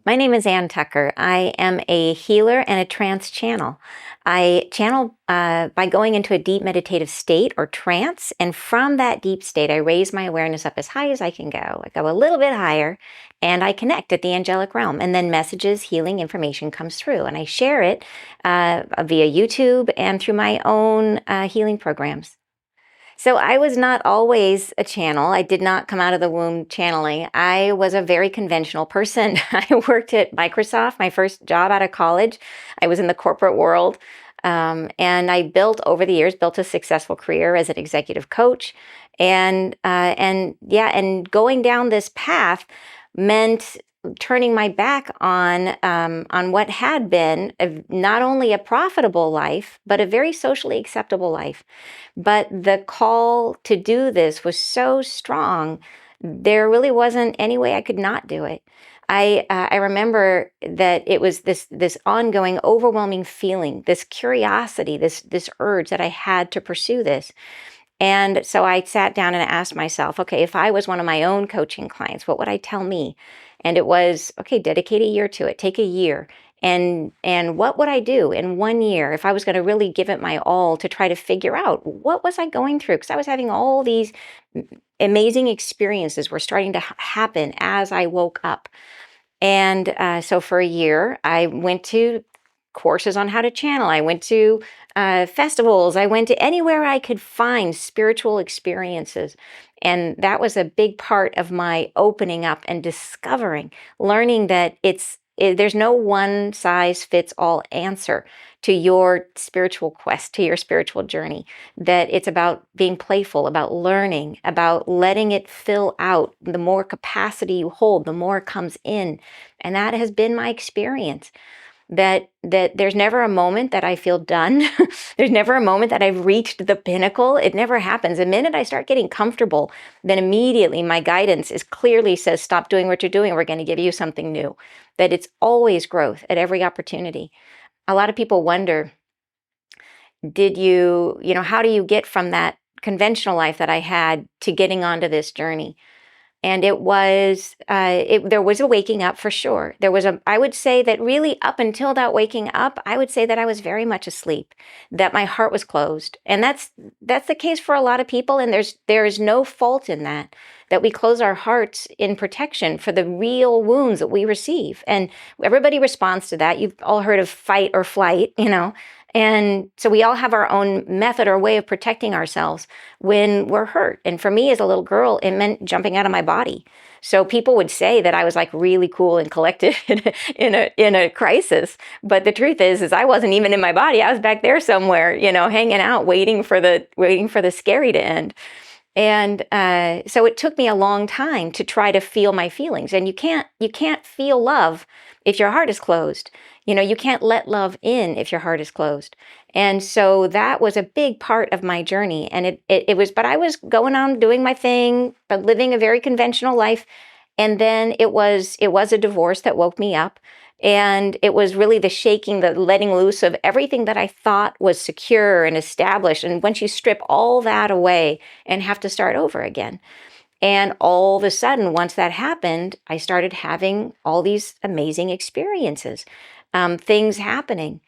My name is Ann Tucker. I am a healer and a trance channel. I channel by going into a deep meditative state or trance, and from that deep state, I raise my awareness up as high as I can go. I go a little bit higher, and I connect at the angelic realm, and then messages, healing information comes through, and I share it via YouTube and through my own healing programs. So I was not always a channel. I did not come out of the womb channeling. I was a very conventional person. I worked at Microsoft, my first job out of college. I was in the corporate world. And I over the years, built a successful career as an executive coach. And going down this path meant turning my back on what had been not only a profitable life, but a very socially acceptable life. But the call to do this was so strong, there really wasn't any way I could not do it. I remember that it was this ongoing, overwhelming feeling, this curiosity, this urge that I had to pursue this. And so I sat down and asked myself, okay, if I was one of my own coaching clients, what would I tell me? And it was, okay, dedicate a year to it, take a year. And what would I do in 1 year if I was going to really give it my all to try to figure out what was I going through? Because I was having all these amazing experiences were starting to happen as I woke up. And so for a year, I went to courses on how to channel. I went to festivals. I went to anywhere I could find spiritual experiences. And that was a big part of my opening up and discovering, learning that there's no one size fits all answer to your spiritual quest, to your spiritual journey, that it's about being playful, about learning, about letting it fill out. The more capacity you hold, the more it comes in. And that has been my experience. That there's never a moment that I feel done. There's never a moment that I've reached the pinnacle. It never happens. The minute I start getting comfortable, then immediately my guidance is clearly says, stop doing what you're doing. We're going to give you something new. That it's always growth at every opportunity. A lot of people wonder, how do you get from that conventional life that I had to getting onto this journey? And there was a waking up for sure. I would say that really up until that waking up, I would say that I was very much asleep, that my heart was closed. And that's the case for a lot of people. And there is no fault in that we close our hearts in protection for the real wounds that we receive. And everybody responds to that. You've all heard of fight or flight, And so we all have our own method or way of protecting ourselves when we're hurt. And for me as a little girl, it meant jumping out of my body. So people would say that I was like really cool and collected in a crisis. But the truth is I wasn't even in my body. I was back there somewhere, hanging out, waiting for the scary to end. And so it took me a long time to try to feel my feelings. And you can't feel love if your heart is closed. You can't let love in if your heart is closed. And so that was a big part of my journey. And but I was going on doing my thing, but living a very conventional life. And then it was a divorce that woke me up. And it was really the shaking, the letting loose of everything that I thought was secure and established. And once you strip all that away and have to start over again. And all of a sudden, once that happened, I started having all these amazing experiences, things happening.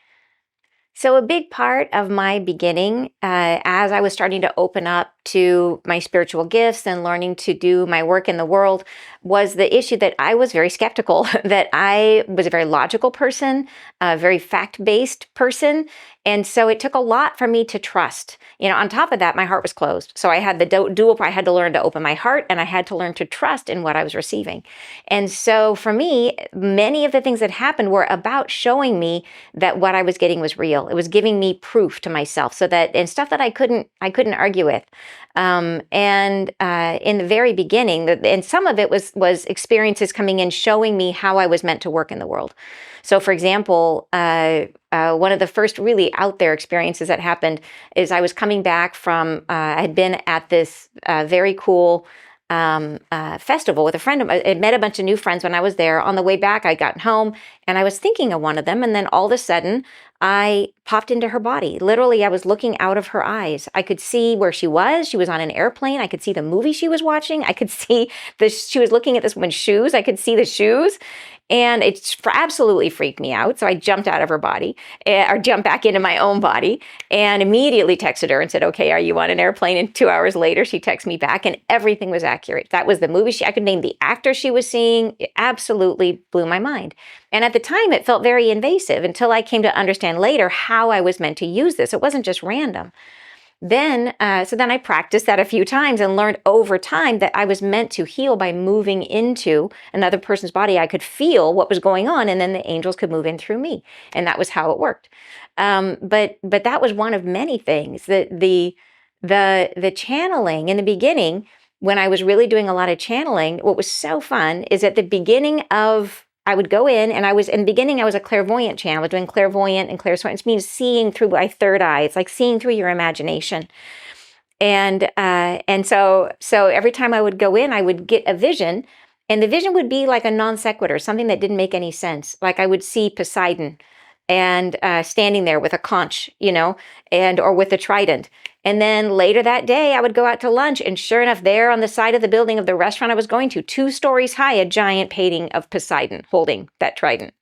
So a big part of my beginning, as I was starting to open up to my spiritual gifts and learning to do my work in the world, was the issue that I was very skeptical, that I was a very logical person, a very fact-based person. And so it took a lot for me to trust. On top of that, my heart was closed. So I had the dual, I had to learn to open my heart and I had to learn to trust in what I was receiving. And so for me, many of the things that happened were about showing me that what I was getting was real. It was giving me proof to myself and stuff that I couldn't argue with. And in the very beginning, and some of it was experiences coming in showing me how I was meant to work in the world. So, for example, one of the first really out there experiences that happened is I was coming back from, I had been at this very cool festival with a friend of mine. I met a bunch of new friends when I was there. On the way back, I got home and I was thinking of one of them. And then all of a sudden, I popped into her body. Literally, I was looking out of her eyes. I could see where she was. She was on an airplane. I could see the movie she was watching. I could see she was looking at this woman's shoes. I could see the shoes. And it absolutely freaked me out. So I jumped out of her body, or jumped back into my own body, and immediately texted her and said, okay, are you on an airplane? And 2 hours later, she texted me back and everything was accurate. That was the movie. I could name the actor she was seeing. It absolutely blew my mind. And at the time, it felt very invasive until I came to understand later how I was meant to use this. It wasn't just random. Then I practiced that a few times and learned over time that I was meant to heal by moving into another person's body. I could feel what was going on, and then the angels could move in through me, and that was how it worked. But that was one of many things. The channeling in the beginning, when I was really doing a lot of channeling, what was so fun is at the beginning of I would go in, and in the beginning, I was a clairvoyant channel. I was doing clairvoyant and clairsentience. It means seeing through my third eye. It's like seeing through your imagination. And so every time I would go in, I would get a vision, and the vision would be like a non sequitur, something that didn't make any sense. Like I would see Poseidon and standing there with a conch, or with a trident. And then later that day, I would go out to lunch, and sure enough, there on the side of the building of the restaurant I was going to, 2 stories high, a giant painting of Poseidon holding that trident,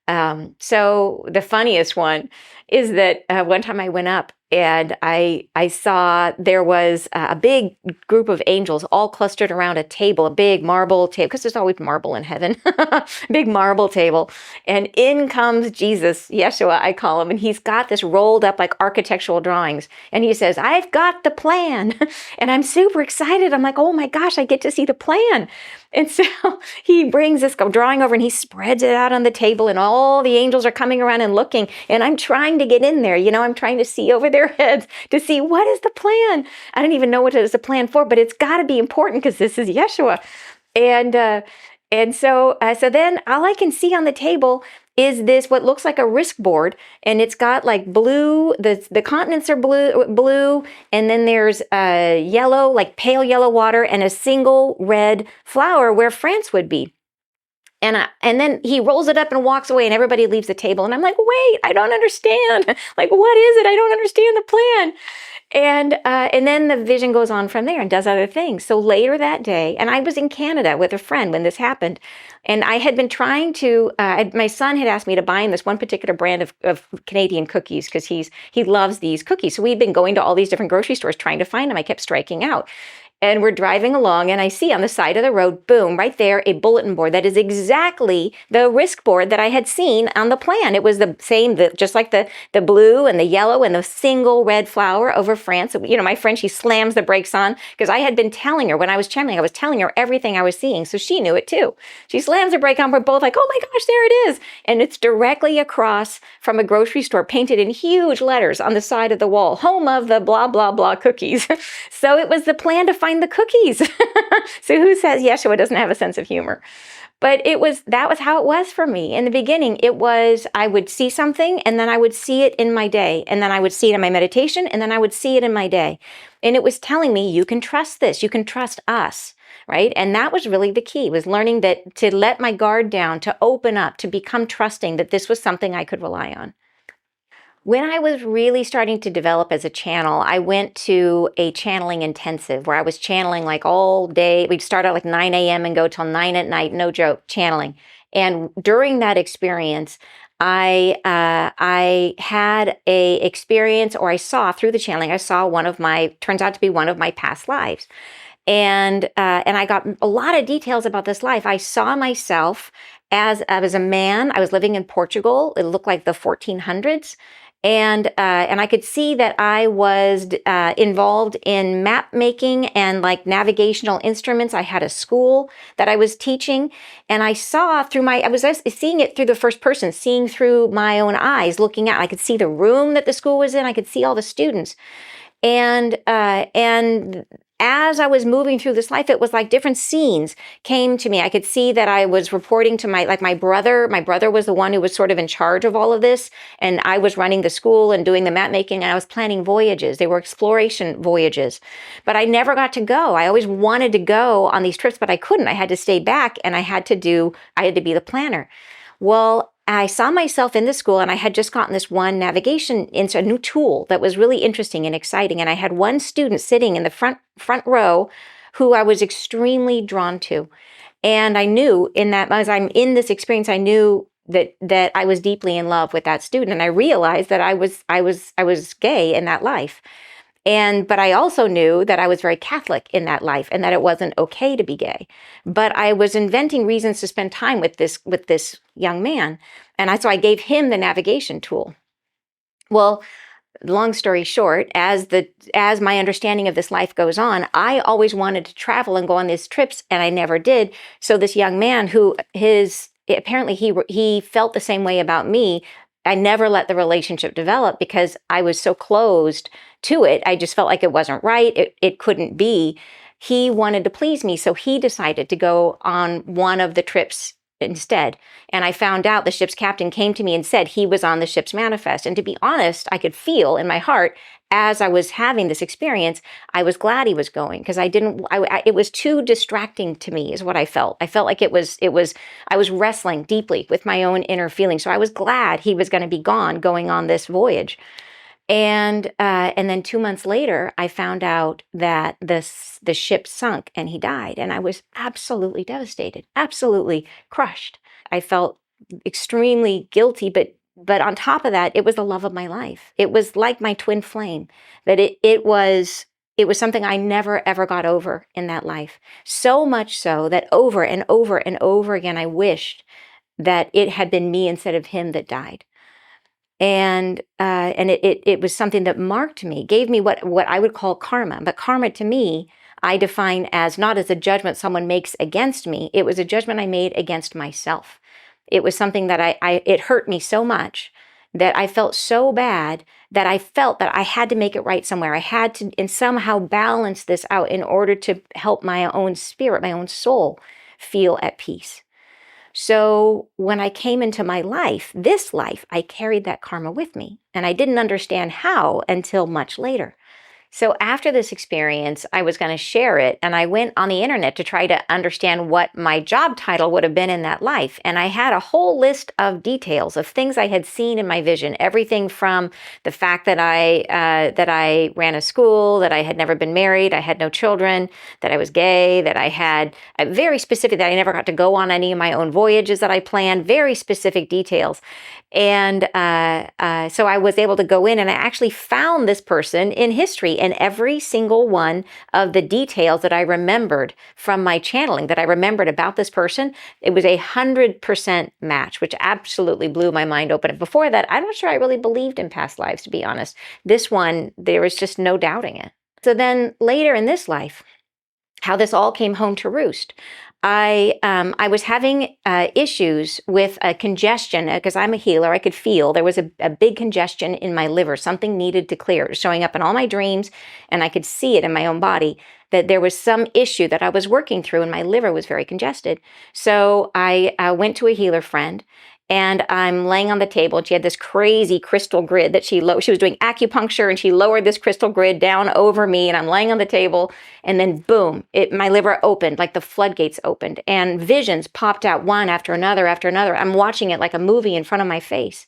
So the funniest one is that one time I went up and I saw there was a big group of angels all clustered around a table, a big marble table, because there's always marble in heaven, big marble table. And in comes Jesus, Yeshua, I call him, and he's got this rolled up like architectural drawings. And he says, I've got the plan. And I'm super excited. I'm like, oh my gosh, I get to see the plan. And so he brings this drawing over and he spreads it out on the table, and all the angels are coming around and looking. And I'm trying to get in there. I'm trying to see over their heads to see what is the plan. I don't even know what it is a plan for, but it's got to be important because this is Yeshua. And so then all I can see on the table is this what looks like a risk board, and it's got like blue, the continents are blue, and then there's yellow, like pale yellow water, and a single red flower where France would be. And then he rolls it up and walks away, and everybody leaves the table. And I'm like, wait, I don't understand. Like, what is it? I don't understand the plan. And then the vision goes on from there and does other things. So later that day, and I was in Canada with a friend when this happened, and I had been trying to, my son had asked me to buy him this one particular brand of Canadian cookies because he loves these cookies. So we'd been going to all these different grocery stores trying to find them. I kept striking out. And we're driving along, and I see on the side of the road, boom, right there, a bulletin board that is exactly the risk board that I had seen on the plan. It was the same, just like the blue and the yellow and the single red flower over France. My friend, she slams the brakes on because I had been telling her when I was channeling, I was telling her everything I was seeing. So she knew it too. She slams the brake on. We're both like, oh my gosh, there it is. And it's directly across from a grocery store, painted in huge letters on the side of the wall, home of the blah, blah, blah cookies. So it was the plan to find the cookies. So who says Yeshua doesn't have a sense of humor? But that was how it was for me. In the beginning, it was, I would see something, and then I would see it in my day. And then I would see it in my meditation, and then I would see it in my day. And it was telling me, you can trust this, you can trust us, right? And that was really the key, was learning that to let my guard down, to open up, to become trusting that this was something I could rely on. When I was really starting to develop as a channel, I went to a channeling intensive where I was channeling like all day. We'd start at like 9 a.m. and go till 9 at night, no joke, channeling. And during that experience, I had a experience, or I saw through the channeling, I saw turns out to be one of my past lives. And I got a lot of details about this life. I saw myself as a man. I was living in Portugal. It looked like the 1400s. And I could see that I was involved in map making and like navigational instruments. I had a school that I was teaching, and I saw I was seeing it through the first person, seeing through my own eyes, looking out. I could see the room that the school was in. I could see all the students. And as I was moving through this life, it was like different scenes came to me. I could see that I was reporting to my brother. My brother was the one who was sort of in charge of all of this. And I was running the school and doing the map making, and I was planning voyages. They were exploration voyages, but I never got to go. I always wanted to go on these trips, but I couldn't. I had to stay back, and I had to be the planner. Well, I saw myself in the school, and I had just gotten this one navigation into a new tool that was really interesting and exciting. And I had one student sitting in the front row who I was extremely drawn to. And I knew in that, as I'm in this experience, I knew that I was deeply in love with that student. And I realized that I was gay in that life. But I also knew that I was very Catholic in that life, and that it wasn't okay to be gay. But I was inventing reasons to spend time with this young man. So I gave him the navigation tool. Well, long story short, as my understanding of this life goes on, I always wanted to travel and go on these trips, and I never did. So this young man, who apparently he felt the same way about me, I never let the relationship develop because I was so closed to it. I just felt like it wasn't right. It couldn't be. He wanted to please me, so he decided to go on one of the trips instead. And I found out the ship's captain came to me and said he was on the ship's manifest. And to be honest, I could feel in my heart, as I was having this experience, I was glad he was going, because it was too distracting to me, is what I felt. I felt like I was wrestling deeply with my own inner feelings. So I was glad he was going to be gone, going on this voyage. And then 2 months later, I found out that the ship sunk and he died. And I was absolutely devastated, absolutely crushed. I felt extremely guilty, but on top of that, it was the love of my life. It was like my twin flame, that it was something I never, ever got over in that life. So much so that over and over and over again, I wished that it had been me instead of him that died. And it was something that marked me, gave me what I would call karma. But karma, to me, I define as not as a judgment someone makes against me. It was a judgment I made against myself. It was something that it hurt me so much that I felt so bad that I felt that I had to make it right somewhere. I had to and somehow balance this out in order to help my own spirit, my own soul, feel at peace. So when I came into my life, this life, I carried that karma with me. And I didn't understand how until much later. So after this experience, I was going to share it, and I went on the internet to try to understand what my job title would have been in that life. And I had a whole list of details of things I had seen in my vision, everything from the fact that I ran a school, that I had never been married, I had no children, that I was gay, that I had very specific, that I never got to go on any of my own voyages that I planned, very specific details. And so I was able to go in, and I actually found this person in history, and every single one of the details that I remembered from my channeling, that I remembered about this person, it was 100% match, which absolutely blew my mind open. Before that, I'm not sure I really believed in past lives, to be honest. This one, there was just no doubting it. So then later in this life, how this all came home to roost. I was having issues with a congestion, because I'm a healer. I could feel there was a big congestion in my liver. Something needed to clear. It was showing up in all my dreams, and I could see it in my own body, that there was some issue that I was working through, and my liver was very congested. So I went to a healer friend, and I'm laying on the table, and she had this crazy crystal grid that she was doing acupuncture, and she lowered this crystal grid down over me, and I'm laying on the table, and then boom, my liver opened, like the floodgates opened, and visions popped out one after another after another. I'm watching it like a movie in front of my face,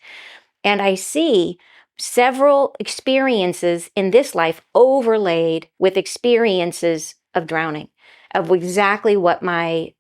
and I see several experiences in this life overlaid with experiences of drowning, of exactly what my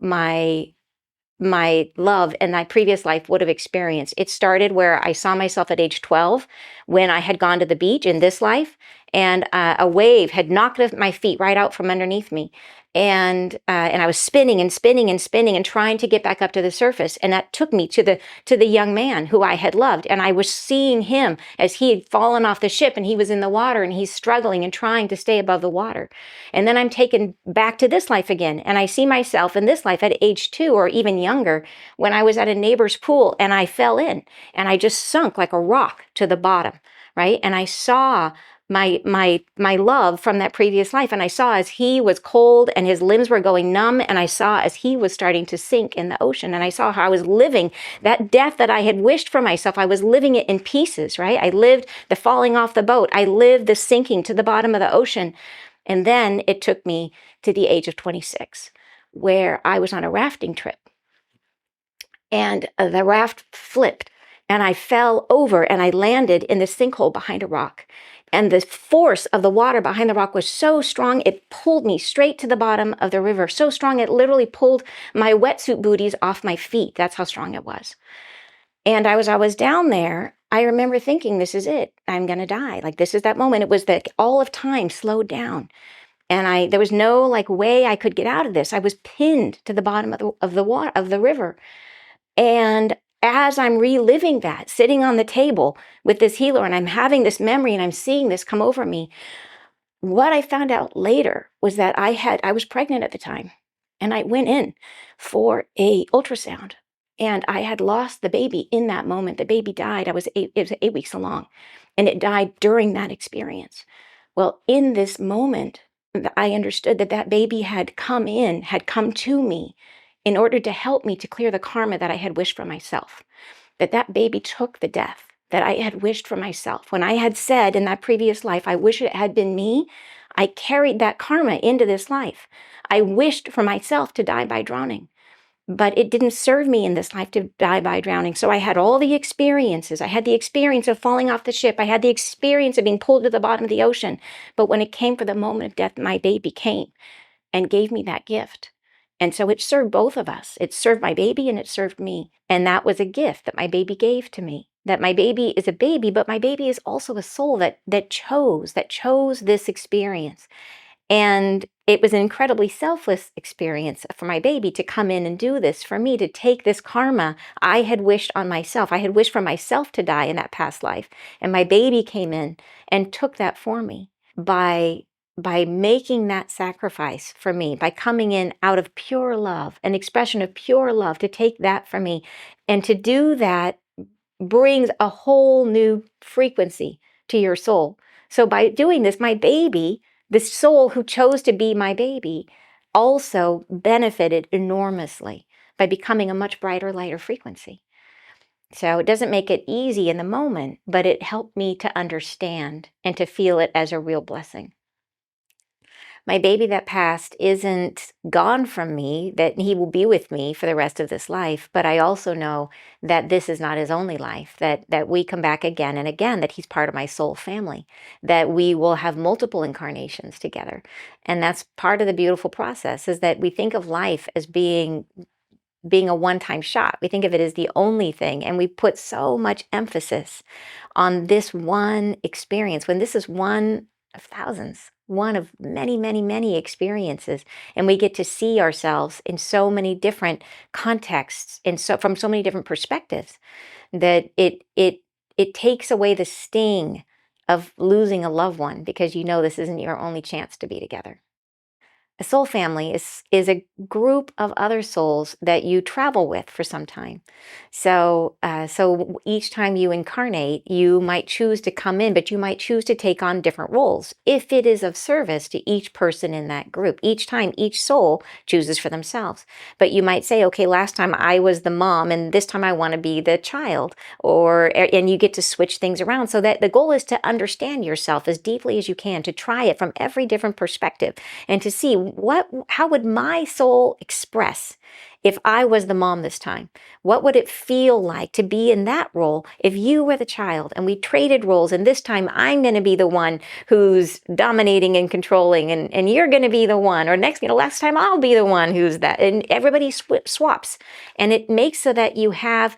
love in my previous life would have experienced. It started where I saw myself at age 12 when I had gone to the beach in this life, and a wave had knocked my feet right out from underneath me. And I was spinning and spinning and spinning and trying to get back up to the surface. And that took me to the young man who I had loved. And I was seeing him as he had fallen off the ship, and he was in the water, and he's struggling and trying to stay above the water. And then I'm taken back to this life again. And I see myself in this life at age 2 or even younger, when I was at a neighbor's pool, and I fell in, and I just sunk like a rock to the bottom, right? And I saw my love from that previous life. And I saw as he was cold and his limbs were going numb, and I saw as he was starting to sink in the ocean, and I saw how I was living that death that I had wished for myself. I was living it in pieces, right? I lived the falling off the boat. I lived the sinking to the bottom of the ocean. And then it took me to the age of 26, where I was on a rafting trip, and the raft flipped and I fell over and I landed in the sinkhole behind a rock. And the force of the water behind the rock was so strong, it pulled me straight to the bottom of the river. So strong, it literally pulled my wetsuit booties off my feet. That's how strong it was. And I was down there, I remember thinking, this is it. I'm going to die. Like, this is that moment. It was that all of time slowed down. And there was no like way I could get out of this. I was pinned to the bottom of the river. And as I'm reliving that, sitting on the table with this healer, and I'm having this memory and I'm seeing this come over me, what I found out later was that I was pregnant at the time, and I went in for a ultrasound, and I had lost the baby in that moment. The baby died. It was 8 weeks along, and it died during that experience. Well, in this moment, I understood that that baby had come to me in order to help me to clear the karma that I had wished for myself. That baby took the death that I had wished for myself. When I had said in that previous life, I wish it had been me, I carried that karma into this life. I wished for myself to die by drowning, but it didn't serve me in this life to die by drowning. So I had all the experiences. I had the experience of falling off the ship. I had the experience of being pulled to the bottom of the ocean. But when it came for the moment of death, my baby came and gave me that gift. And so it served both of us. It served my baby and it served me. And that was a gift that my baby gave to me. That my baby is a baby, but my baby is also a soul that chose this experience. And it was an incredibly selfless experience for my baby to come in and do this, for me to take this karma I had wished on myself. I had wished for myself to die in that past life. And my baby came in and took that for me by making that sacrifice for me, by coming in out of pure love, an expression of pure love, to take that for me. And to do that brings a whole new frequency to your soul. So by doing this, my baby, the soul who chose to be my baby, also benefited enormously by becoming a much brighter, lighter frequency. So it doesn't make it easy in the moment, but it helped me to understand and to feel it as a real blessing. My baby that passed isn't gone from me, that he will be with me for the rest of this life, but I also know that this is not his only life, that we come back again and again, that he's part of my soul family, that we will have multiple incarnations together. And that's part of the beautiful process, is that we think of life as being a one-time shot. We think of it as the only thing, and we put so much emphasis on this one experience, when this is one of thousands, one of many, many, many experiences. And we get to see ourselves in so many different contexts and so from so many different perspectives, that it takes away the sting of losing a loved one, because you know this isn't your only chance to be together. A soul family is a group of other souls that you travel with for some time. So each time you incarnate, you might choose to come in, but you might choose to take on different roles if it is of service to each person in that group. Each time, each soul chooses for themselves. But you might say, okay, last time I was the mom, and this time I want to be the child, and you get to switch things around. So that the goal is to understand yourself as deeply as you can, to try it from every different perspective, and to see how would my soul express if I was the mom this time? What would it feel like to be in that role if you were the child and we traded roles, and this time I'm going to be the one who's dominating and controlling, and you're going to be the one, or last time I'll be the one who's that, and everybody swaps. And it makes so that you have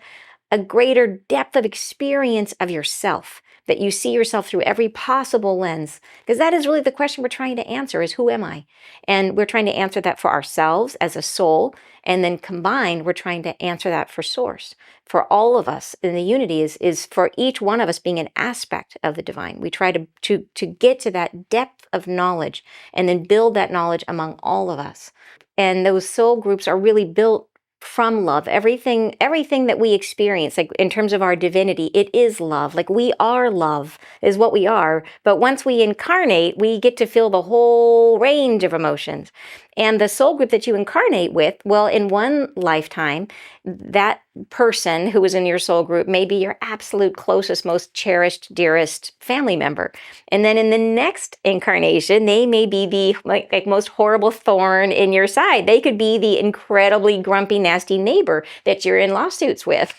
a greater depth of experience of yourself, that you see yourself through every possible lens. Because that is really the question we're trying to answer, is who am I? And we're trying to answer that for ourselves as a soul. And then combined, we're trying to answer that for source. For all of us in the unity is for each one of us being an aspect of the divine. We try to get to that depth of knowledge and then build that knowledge among all of us. And those soul groups are really built from love. Everything that we experience, like in terms of our divinity, it is love. Like we are love, is what we are. But once we incarnate, we get to feel the whole range of emotions. And the soul group that you incarnate with, well, in one lifetime, that person who was in your soul group may be your absolute closest, most cherished, dearest family member. And then in the next incarnation, they may be the like most horrible thorn in your side. They could be the incredibly grumpy, nasty neighbor that you're in lawsuits with.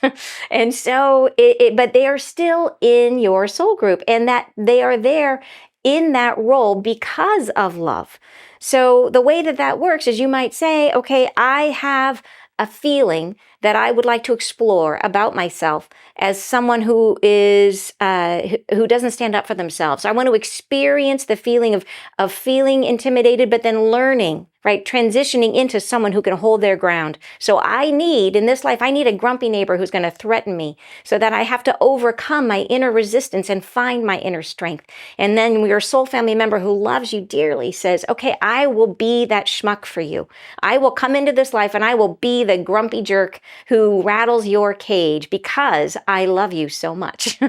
And so, but they are still in your soul group, and that they are there in that role because of love. So the way that that works is you might say, okay, I have a feeling that I would like to explore about myself as someone who is who doesn't stand up for themselves. I want to experience the feeling of feeling intimidated, but then learning, right? Transitioning into someone who can hold their ground. So I need, in this life, I need a grumpy neighbor who's going to threaten me, so that I have to overcome my inner resistance and find my inner strength. And then your soul family member who loves you dearly says, okay, I will be that schmuck for you. I will come into this life and I will be the grumpy jerk who rattles your cage because I love you so much.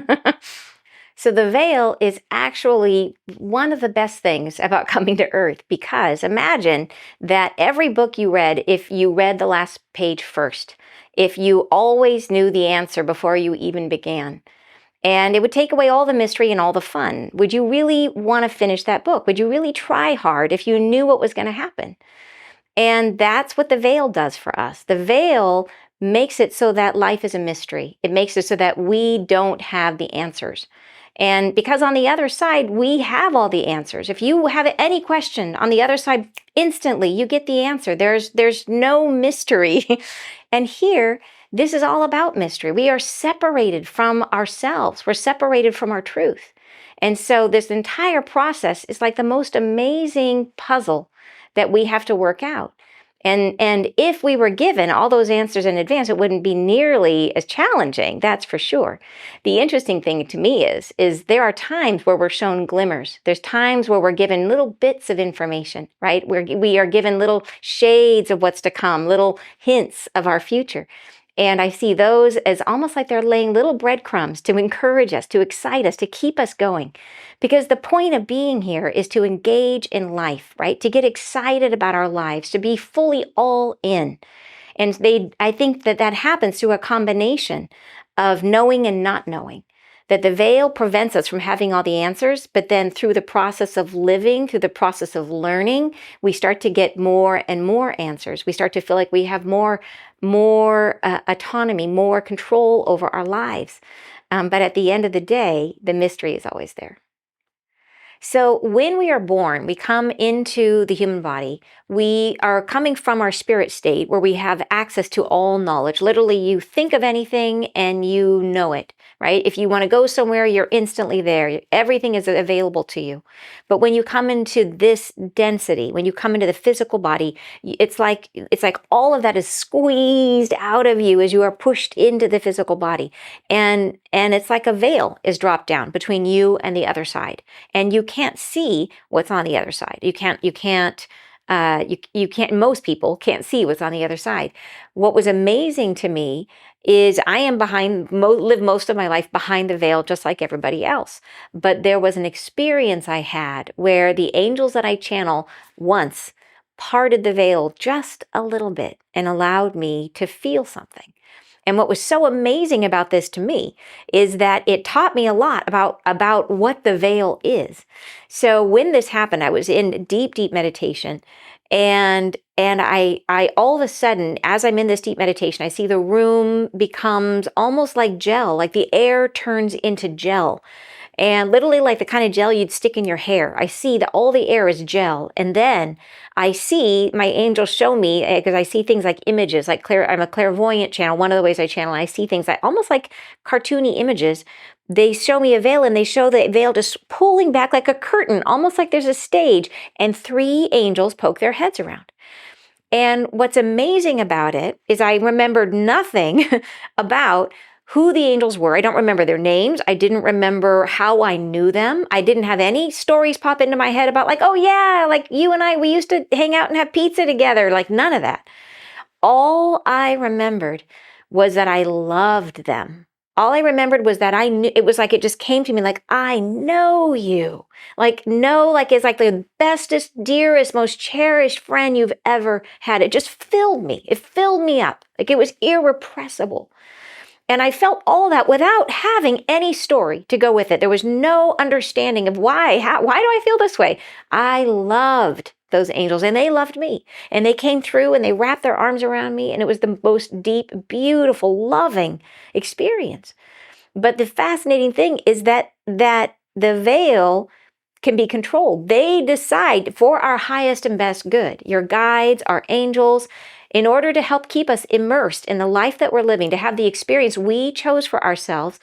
So the veil is actually one of the best things about coming to Earth, because imagine that every book you read, if you read the last page first, if you always knew the answer before you even began, and it would take away all the mystery and all the fun. Would you really want to finish that book? Would you really try hard if you knew what was going to happen? And that's what the veil does for us. The veil makes it so that life is a mystery. It makes it so that we don't have the answers. And because on the other side, we have all the answers. If you have any question on the other side, instantly you get the answer. There's no mystery. And here, this is all about mystery. We are separated from ourselves. We're separated from our truth. And so this entire process is like the most amazing puzzle that we have to work out. And if we were given all those answers in advance, it wouldn't be nearly as challenging, that's for sure. The interesting thing to me is there are times where we're shown glimmers. There's times where we're given little bits of information, right? We are given little shades of what's to come, little hints of our future. And I see those as almost like they're laying little breadcrumbs to encourage us, to excite us, to keep us going. Because the point of being here is to engage in life, right? To get excited about our lives, to be fully all in. And I think that happens through a combination of knowing and not knowing. That the veil prevents us from having all the answers, but then through the process of living, through the process of learning, we start to get more and more answers. We start to feel like we have more autonomy, more control over our lives. But at the end of the day, the mystery is always there. So when we are born, we come into the human body. We are coming from our spirit state where we have access to all knowledge. Literally, you think of anything and you know it, right? If you want to go somewhere, you're instantly there. Everything is available to you. But when you come into this density, when you come into the physical body, it's like all of that is squeezed out of you as you are pushed into the physical body. And it's like a veil is dropped down between you and the other side. And you can't see what's on the other side. Most people can't see what's on the other side. What was amazing to me is I am live most of my life behind the veil, just like everybody else. But there was an experience I had where the angels that I channel once parted the veil just a little bit and allowed me to feel something. And what was so amazing about this to me is that it taught me a lot about what the veil is. So when this happened, I was in deep, deep meditation. And I all of a sudden, as I'm in this deep meditation, I see the room becomes almost like gel, like the air turns into gel. And literally like the kind of gel you'd stick in your hair. I see that all the air is gel. And then I see my angels show me, because I see things like images, I'm a clairvoyant channel. One of the ways I channel, I see things like almost like cartoony images. They show me a veil and they show the veil just pulling back like a curtain, almost like there's a stage, and 3 angels poke their heads around. And what's amazing about it is I remembered nothing about who the angels were. I don't remember their names. I didn't remember how I knew them. I didn't have any stories pop into my head about like, oh yeah, like you and I, we used to hang out and have pizza together. Like none of that. all I remembered was that I loved them. All I remembered was that I knew, it was like it just came to me like, I know you. Like, know, like it's like the bestest, dearest, most cherished friend you've ever had. It just filled me. It filled me up. Like it was irrepressible. And I felt all that without having any story to go with it. There was no understanding of why do I feel this way? I loved those angels and they loved me. And they came through and they wrapped their arms around me. And it was the most deep, beautiful, loving experience. But the fascinating thing is that the veil can be controlled. They decide for our highest and best good. Your guides, our angels, in order to help keep us immersed in the life that we're living, to have the experience we chose for ourselves,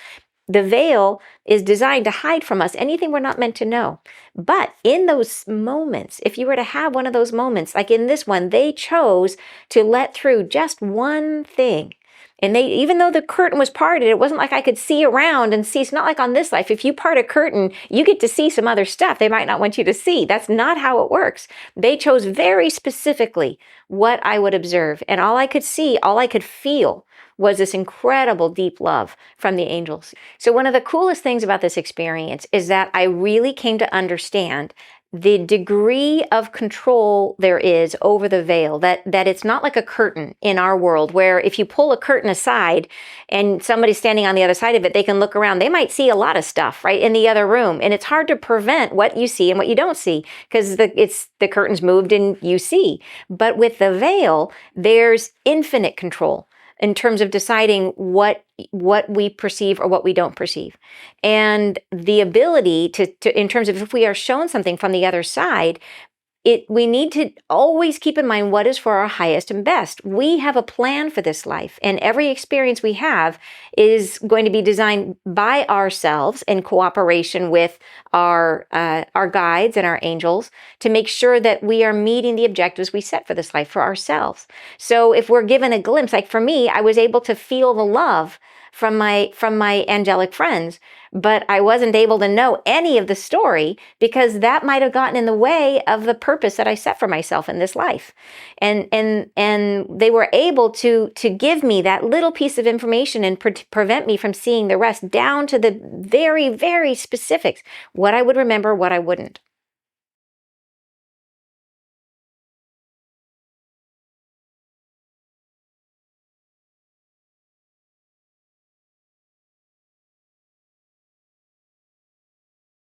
the veil is designed to hide from us anything we're not meant to know. But in those moments, if you were to have one of those moments, like in this one, they chose to let through just one thing. And they, even though the curtain was parted, it wasn't like I could see around and see. It's not like on this life. If you part a curtain, you get to see some other stuff they might not want you to see. That's not how it works. They chose very specifically what I would observe. And all I could see, all I could feel was this incredible deep love from the angels. So one of the coolest things about this experience is that I really came to understand the degree of control there is over the veil, that it's not like a curtain in our world where if you pull a curtain aside and somebody's standing on the other side of it, they can look around. They might see a lot of stuff right in the other room. And it's hard to prevent what you see and what you don't see because the curtain's moved and you see. But with the veil, there's infinite control in terms of deciding what we perceive or what we don't perceive. And the ability to in terms of if we are shown something from the other side, we need to always keep in mind what is for our highest and best. We have a plan for this life, and every experience we have is going to be designed by ourselves in cooperation with our guides and our angels to make sure that we are meeting the objectives we set for this life for ourselves. So if we're given a glimpse, like for me, I was able to feel the love from my angelic friends, but I wasn't able to know any of the story because that might have gotten in the way of the purpose that I set for myself in this life. And they were able to give me that little piece of information and prevent me from seeing the rest down to the very, very specifics, what I would remember, what I wouldn't.